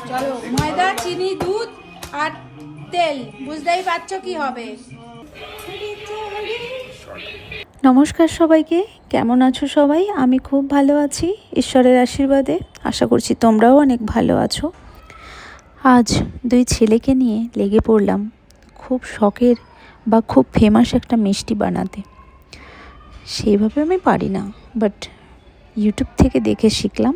চলো, ময়দা, চিনি, দুধ আর তেল, বুঝতেই পারছো কি হবে। নমস্কার সবাইকে, কেমন আছো সবাই? আমি খুব ভালো আছি ঈশ্বরের আশীর্বাদে। আশা করছি তোমরাও অনেক ভালো আছো। আজ দুই ছেলেকে নিয়ে লেগে পড়লাম খুব শখের বা খুব ফেমাস একটা মিষ্টি বানাতে। সেইভাবে আমি পারি না, বাট ইউটিউব থেকে দেখে শিখলাম,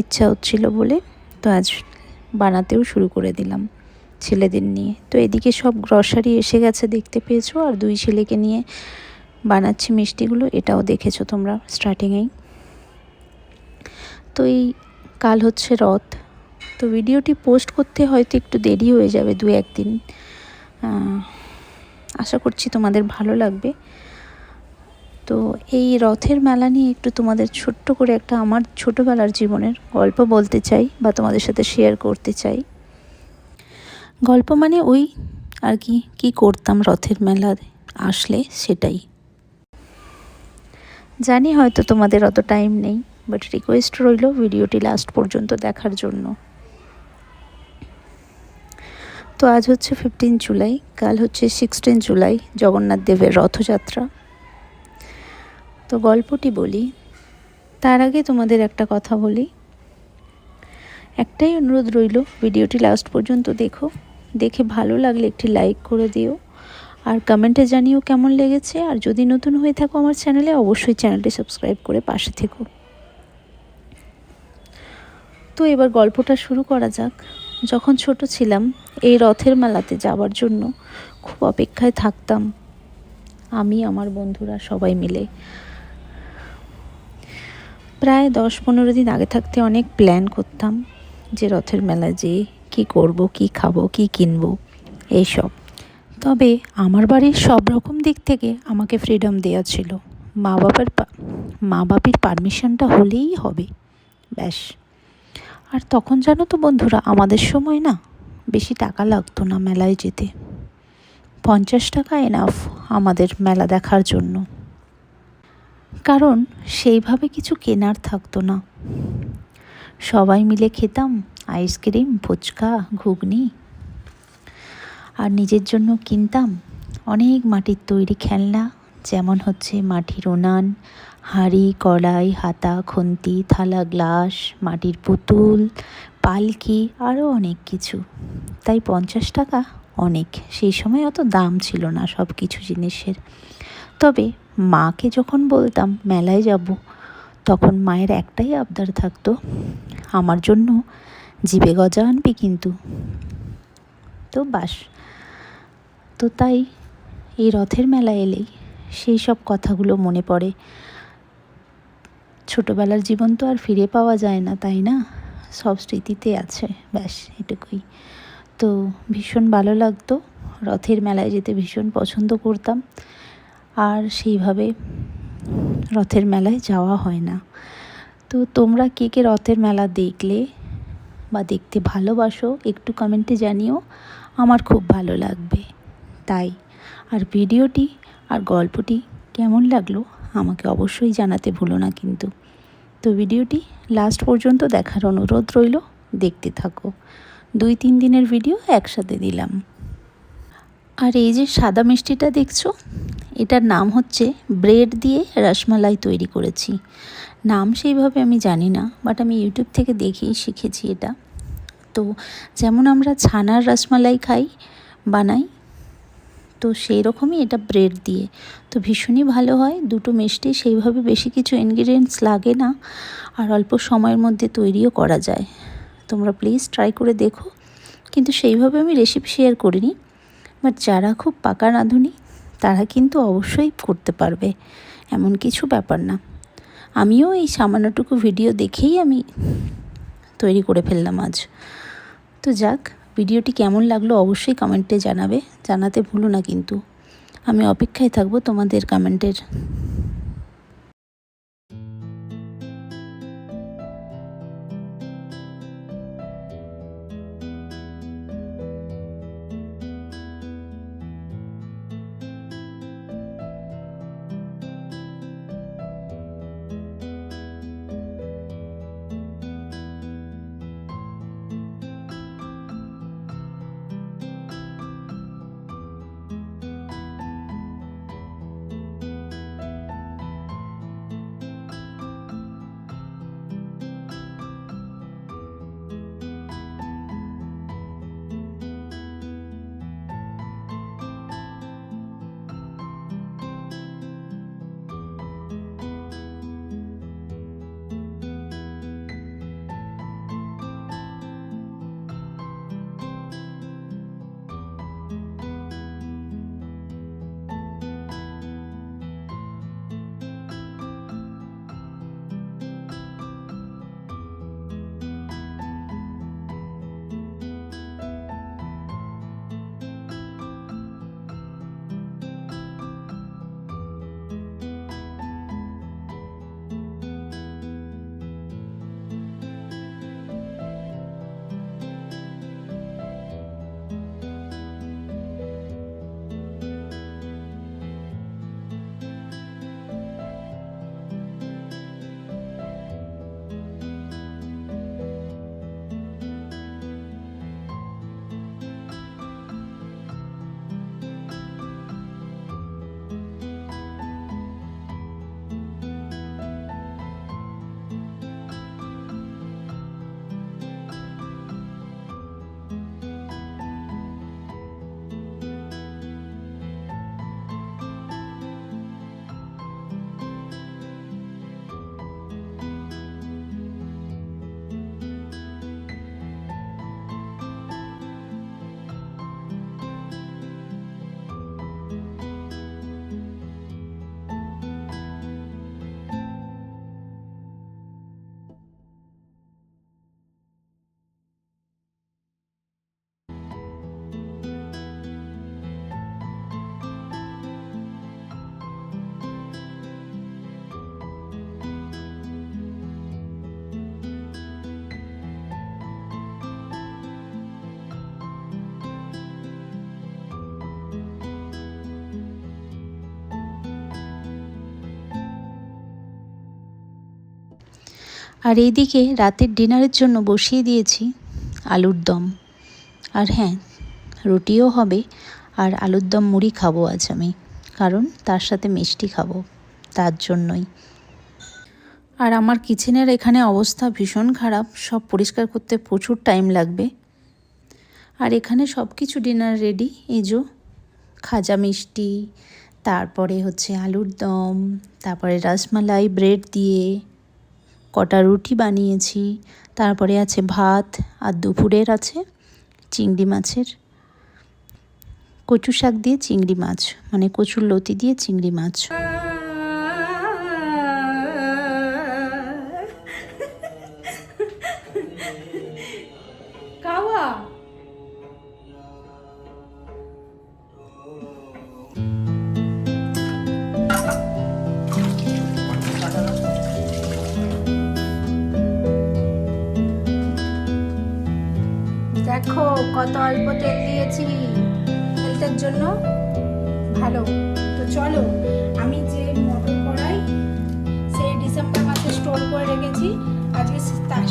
ইচ্ছা হচ্ছিল বলে। তো আজ বানাতেও শুরু করে দিলাম ছেলেদের নিয়ে। তো এদিকে সব গ্রসারি এসে গেছে, দেখতে পেয়েছো। আর দুই ছেলেকে নিয়ে বানাচ্ছি মিষ্টিগুলো, এটাও দেখেছো তোমরা স্টার্টিংয়েই। তো এই কাল হচ্ছে রথ, তো ভিডিওটি পোস্ট করতে হয়তো একটু দেরি হয়ে যাবে, 2-1 দিন। আশা করছি তোমাদের ভালো লাগবে। তো এই রথের মেলা নিয়ে একটু তোমাদের ছোট্ট করে একটা আমার ছোটোবেলার জীবনের গল্প বলতে চাই বা তোমাদের সাথে শেয়ার করতে চাই। গল্প মানে ওই আর কি করতাম রথের মেলা আসলে, সেটাই। জানি হয়তো তোমাদের অত টাইম নেই, বাট রিকোয়েস্ট রইল ভিডিওটি লাস্ট পর্যন্ত দেখার জন্য। তো আজ হচ্ছে 15 জুলাই, কাল হচ্ছে 16 জুলাই, জগন্নাথ দেবের রথযাত্রা। তো গল্পটি বলি, তার আগে তোমাদের একটা কথা বলি। একটাই অনুরোধ রইল, ভিডিওটি লাস্ট পর্যন্ত দেখো, দেখে ভালো লাগলে একটি লাইক করে দিও, আর কমেন্টে জানিও কেমন লেগেছে। আর যদি নতুন হয়ে থাকো আমার চ্যানেলে, অবশ্যই চ্যানেলটি সাবস্ক্রাইব করে পাশে থেকো। তো এবার গল্পটা শুরু করা যাক। যখন ছোট ছিলাম, এই রথের মেলাতে যাওয়ার জন্য খুব অপেক্ষায় থাকতাম, আমি আমার বন্ধুরা সবাই মিলে। প্রায় 10-15 দিন আগে থাকতে অনেক প্ল্যান করতাম যে রথের মেলায় যেয়ে কী করব, কী খাবো, কী কিনবো, এইসব। তবে আমার বাড়ির সব রকম দিক থেকে আমাকে ফ্রিডম দেওয়া ছিল। মা বাপির পারমিশনটা হলেই হবে, ব্যাস। আর তখন জানো তো বন্ধুরা, আমাদের সময় না বেশি টাকা লাগতো না মেলায় যেতে। 50 টাকা এনাফ আমাদের মেলা দেখার জন্য, কারণ সেইভাবে কিছু কেনার থাকতো না। সবাই মিলে খেতাম আইসক্রিম, ফুচকা, ঘুগনি। আর নিজের জন্য কিনতাম অনেক মাটির তৈরি খেলনা, যেমন হচ্ছে মাটির উনান, হাঁড়ি, কড়াই, হাতা, খুন্তি, থালা, গ্লাস, মাটির পুতুল, পালকি, আরও অনেক কিছু। তাই 50 টাকা অনেক। সেই সময় অত দাম ছিল না সব কিছু জিনিসের। তবে মাকে যখন বলতাম মেলায় যাব, তখন মায়ের একটাই আবদার থাকতো, আমার জন্য জিভে গজা আনবি কিন্তু। তো বাস। তো তাই এই রথের মেলা এলেই সেই সব কথাগুলো মনে পড়ে। ছোটোবেলার জীবন তো আর ফিরে পাওয়া যায় না, তাই না? সব স্মৃতিতে আছে, ব্যাস এটুকুই। তো ভীষণ ভালো লাগতো, রথের মেলায় যেতে ভীষণ পছন্দ করতাম। আর সেইভাবে রথের মেলায় যাওয়া হয় না। তো তোমরা কে কে রথের মেলা দেখলে বা দেখতে ভালোবাসো, একটু কমেন্টে জানিও, আমার খুব ভালো লাগবে। তাই আর ভিডিওটি আর গল্পটি কেমন লাগলো আমাকে অবশ্যই জানাতে ভুলো না কিন্তু। তো ভিডিওটি লাস্ট পর্যন্ত দেখার অনুরোধ রইল, দেখতে থাকো। 2-3 দিনের ভিডিও একসাথে দিলাম। আর এই যে সাদা মিষ্টিটা দেখছো, এটার নাম হচ্ছে ব্রেড দিয়ে রসমালাই তৈরি করেছি। নাম সেইভাবে আমি জানি না, বাট আমি ইউটিউব থেকে দেখেই শিখেছি এটা। তো যেমন আমরা ছানার রসমালাই বানাই, তো সেই রকমই এটা ব্রেড দিয়ে। তো ভীষণই ভালো হয়, দুটো মিষ্টি সেইভাবে বেশি কিছু ইনগ্রিডিয়েন্টস লাগে না, আর অল্প সময়ের মধ্যে তৈরিও করা যায়। তোমরা প্লিজ ট্রাই করে দেখো। কিন্তু সেইভাবে আমি রেসিপি শেয়ার করিনি, বাট যারা খুব পাকা রাঁধুনি তারা কিন্তু অবশ্যই করতে পারবে, এমন কিছু ব্যাপার না। আমিও এই সামান্যটুকু ভিডিও দেখেই আমি তৈরি করে ফেললাম আজ। তো যাক, ভিডিওটি কেমন লাগলো অবশ্যই কমেন্টে জানাতে ভুলো না কিন্তু। আমি অপেক্ষায় থাকবো তোমাদের কমেন্টের। আর এইদিকে রাতের ডিনারের জন্য বসিয়ে দিয়েছি আলুর দম। আর হ্যাঁ, রুটিও হবে, আর আলুর দম মুড়ি খাবো আজ আমি, কারণ তার সাথে মিষ্টি খাবো, তার জন্যই। আর আমার কিচেনের এখানে অবস্থা ভীষণ খারাপ, সব পরিষ্কার করতে প্রচুর টাইম লাগবে। আর এখানে সব কিছু ডিনার রেডি, এই যে খাজা মিষ্টি, তারপরে হচ্ছে আলুর দম, তারপরে রসমালাই ব্রেড দিয়ে কটা রুটি বানিয়েছি, তারপরে আছে ভাত, আর দুপুরের আছে চিংড়ি মাছের, কচু শাক দিয়ে চিংড়ি মাছ, মানে কচুর লতি দিয়ে চিংড়ি মাছ। কাওয়া দেখো কত অল্প তেল দিয়েছি, হেলথের জন্য ভালো। তো চলো, আমি যে মটর কড়াই সেই ডিসেম্বর মাসে স্টোর করে রেখেছি, আজকে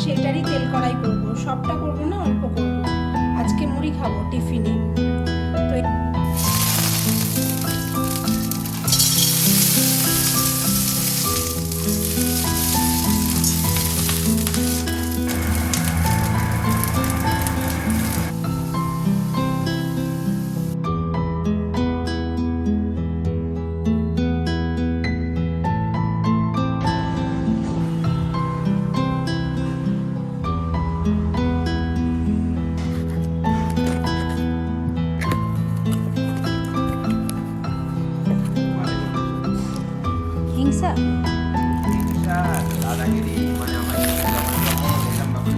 সেটারই তেল কড়াই করবো। সবটা করবো না, অল্প করবো। আজকে মুড়ি খাবো টিফিনে। তো হিংসা দাদাগিরি মানে আমার এরকম ব্যাপার।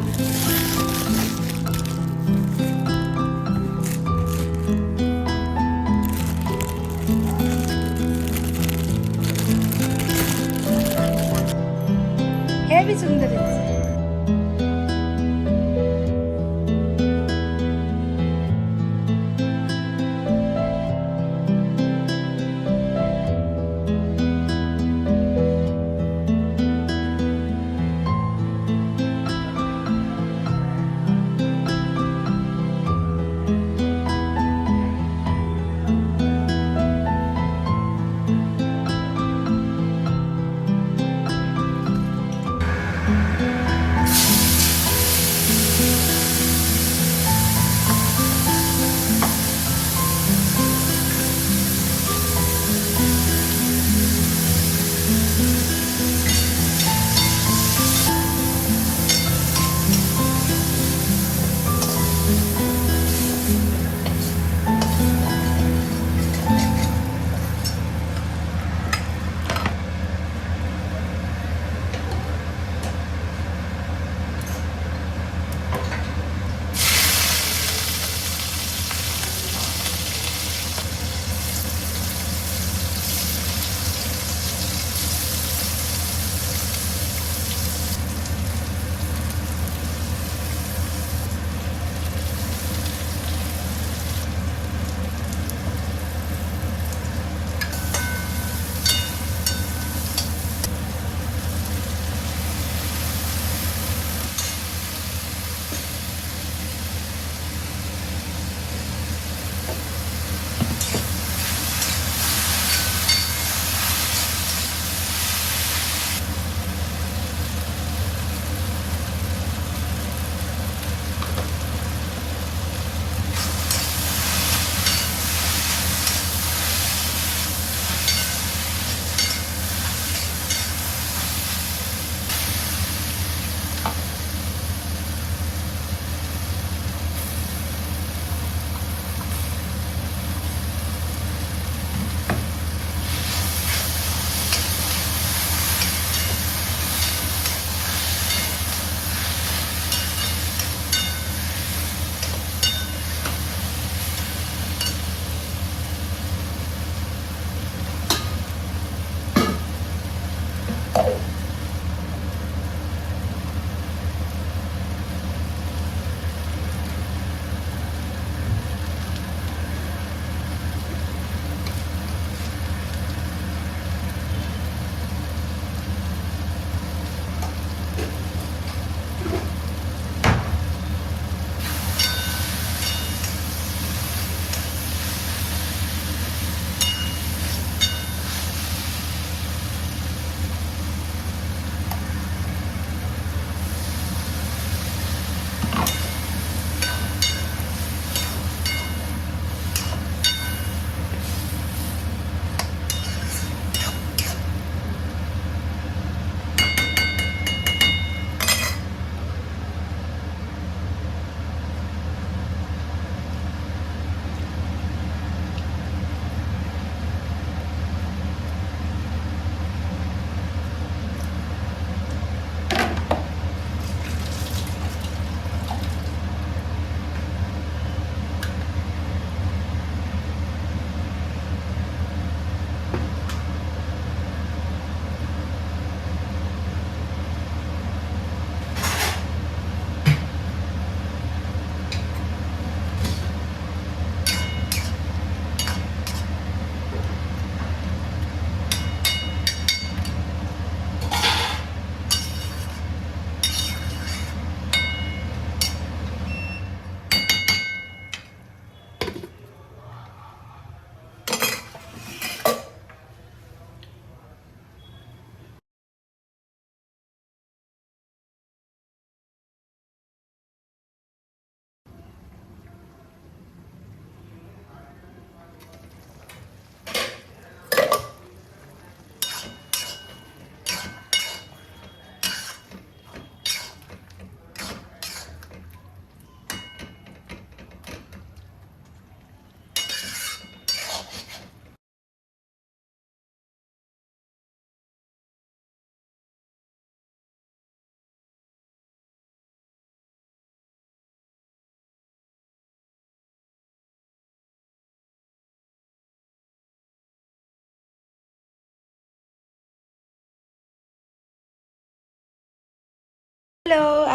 হেভি সুন্দর হয়েছে।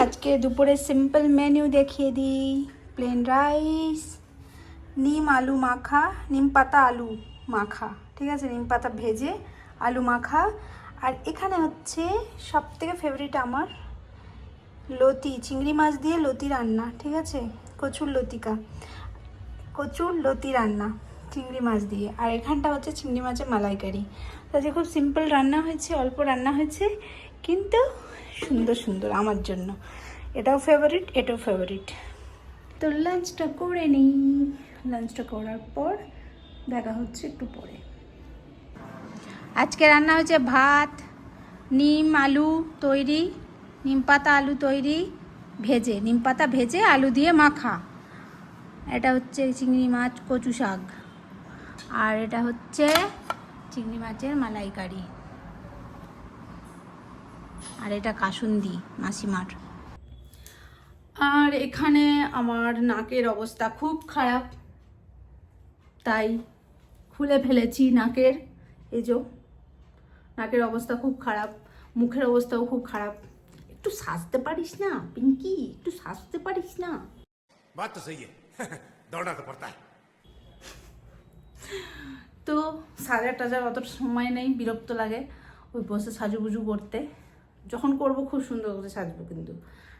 আজকে দুপুরে সিম্পল মেনু দেখিয়ে দিই। প্লেন রাইস, নিম আলু মাখা, নিম পাতা আলু মাখা, ঠিক আছে, নিম পাতা ভেজে আলু মাখা। আর এখানে হচ্ছে সবথেকে ফেভারিট আমার লতি, চিংড়ি মাছ দিয়ে লতি রান্না, ঠিক আছে, কচুর লতি রান্না চিংড়ি মাছ দিয়ে। আর এখানটা হচ্ছে চিংড়ি মাছের মালাইকারি। তাতে খুব সিম্পল রান্না হয়েছে, অল্প রান্না হয়েছে, কিন্তু সুন্দর সুন্দর আমার জন্য। এটাও ফেভারিট, এটাও ফেভারিট। তো লাঞ্চটা করে নিই। লাঞ্চটা করার পর দেখা হচ্ছে একটু পরে। আজকে রান্না হয়েছে ভাত, নিম আলু তৈরি, নিম পাতা আলু তৈরি ভেজে, নিম পাতা ভেজে আলু দিয়ে মাখা। এটা হচ্ছে চিংড়ি মাছ কচু শাক, আর এটা হচ্ছে চিংড়ি মাছের মালাইকারি, আর এটা কাসুন্দি মাসিমার। আর এখানে আমার নাকের অবস্থা খুব খারাপ, তাই খুলে ফেলেছি নাকের। এই যে নাকের অবস্থা খুব খারাপ, মুখের অবস্থাও খুব খারাপ। একটু সাজতে পারিস না পিঙ্কি, একটু সাজতে পারিস না? बात तो सही है दौड़ना तो पड़ता है। তো সাজার টাজার অত সময় নেই, বিরক্ত লাগে ওই বসে সাজুগুজু করতে। যখন করব খুব সুন্দর করে সাজবো কিন্তু,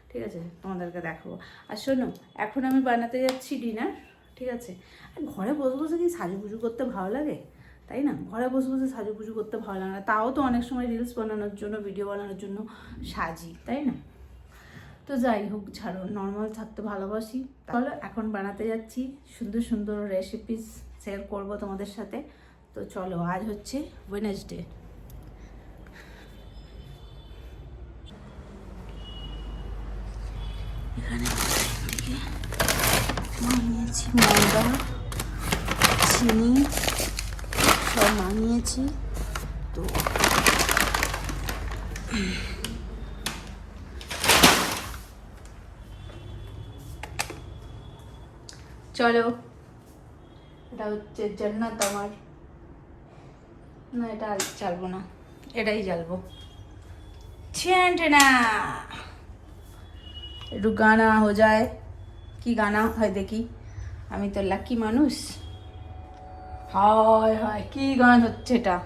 ঠিক আছে, তোমাদেরকে দেখাবো। আর শোনো, এখন আমি বানাতে যাচ্ছি ডিনার, ঠিক আছে। আর ঘরে বসে বসে কি সাজুগুজু করতে ভালো লাগে, তাই না? ঘরে বসে বসে সাজুগুজু করতে ভালো লাগে না, তাও তো অনেক সময় রিলস বানানোর জন্য, ভিডিও বানানোর জন্য সাজি, তাই না? তো যাই হোক, ছাড়ো, নর্মাল থাকতে ভালোবাসি। তাহলে এখন বানাতে যাচ্ছি, সুন্দর সুন্দর রেসিপিস শেয়ার করবো তোমাদের সাথে। তো চলো, আজ হচ্ছে ওয়েডনেসডে। এখানে মানিয়েছি ময়দা, চিনি সব মানিয়েছি। তো চলো, এটা হচ্ছে জান্নাত আমার। না, এটা জ্বালবো না, এটাই জ্বালবো। না, একটু গানা হো যায়। কি গানা হয় দেখি, আমি তো লাকি মানুষ। হয় হয়, কি গান হচ্ছে এটা?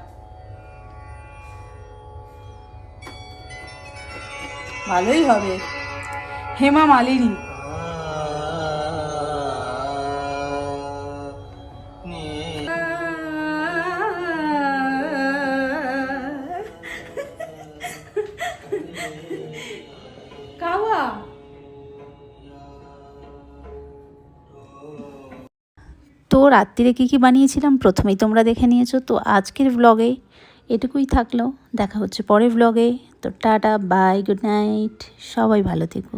ভালোই হবে, হেমা মালিনী। কাওয়া তো রাত্রিরে কী কী বানিয়েছিলাম প্রথমেই তোমরা দেখে নিয়েছো। তো আজকের ব্লগে এটুকুই থাকলো, দেখা হচ্ছে পরের ব্লগে। তো টাটা, বাই, গুড নাইট, সবাই ভালো থেকো।